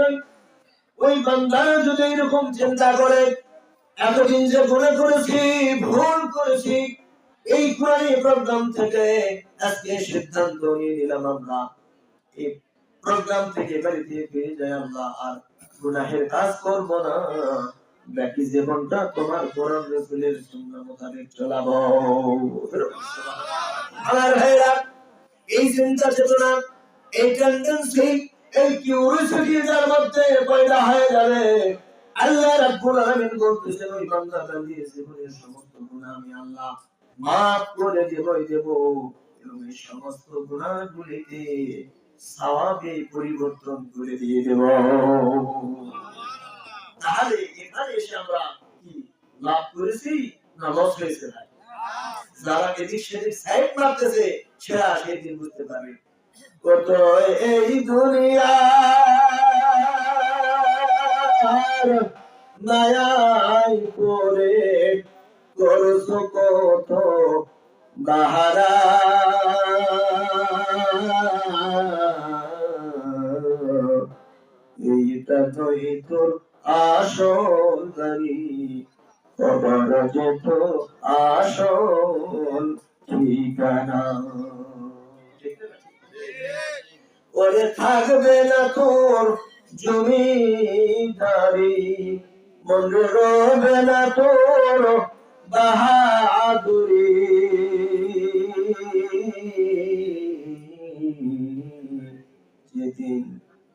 নয়। ওই বান্দারা যদি এরকম চিন্তা করে এতদিন যে গুনাহ করেছি, ভুল করেছি, এই কোরআনী প্রোগ্রাম থেকে আজকে সিদ্ধান্ত নিয়ে নিলাম আমরা এই প্রোগ্রাম থেকে বাড়িতে ফিরে যাই, আল্লাহ আর গুনাহের কাজ করব না, বাকি জীবনটা তোমার কোরআন রাসূলের সুন্নাহ মোতাবেক চলাবো। আমার ভাইরা, এই চিন্তা চেতনা, এই টেন্ডেন্সি, এই কিউরিওসিটি যার মধ্যে পয়দা হয়ে যাবে, আল্লাহ রাব্বুল আলামিন বলতেছেন ওই বান্দা বান্দির জীবনের সমস্ত গুনাহ আমি আল্লাহ মাফ করে দেব এবং এই সমস্ত গুনাহগুলিতে সওয়াবে পরিবর্তন করে দিয়ে দেব। তাহলে এখানে এসে আমরা কি লাভ করেছি না লস হয়েছে? ভাই, যারা এদিক সেদিক সাইড মারতেছে সেরা সেদিন বুঝতে পারবে কত এই দুনিয়ার মায়ায় পড়ে করছো কত বাহারা, এইটা নয় তোর আসল গাড়ি, কবর যেত আসল ঠিকানা। ওরে থাকবে না তোর জমিদারি, মনে রবে না তোর বাহাদুরি, যেদিন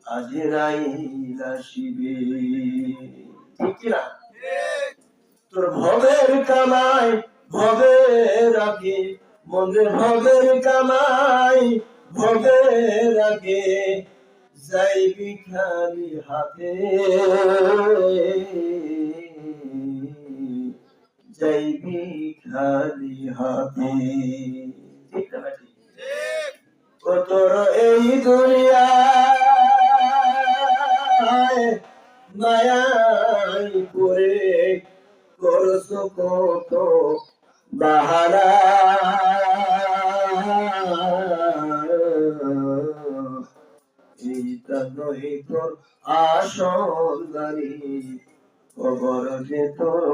আজরাইল আসিবে। ঠিক কিনা? তোর ভবের কামাই ভবে রাখে, মনে ভবের কামাই ভবে রাখে, যাইবি খালি হাতে, যাইবি খালি হাতে। ঠিক না? ঠিক। তোর এই দুনিয়ায় মায়ায় পড়ে করছো কত বাহারা, এইটা নয় তোর আসল গাড়ি, কবর যে তোর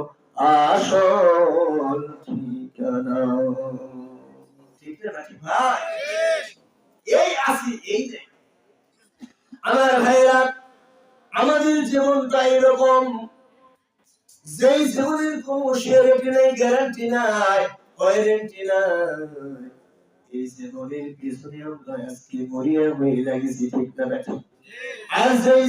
আসল ঠিকানা। ঠিক না ভাই? এই আসি এই যে আমার ভাইরা, আমাদের জীবনটা এরকম, যেই জীবনের কোন সিউরিটি নাই, গ্যারান্টি নাই, ওয়ারেন্টি নাই, এই জীবনের পিছনে আমরা আজকে মরিয়া হয়ে লাগেছি। ঠিক না? আর যেই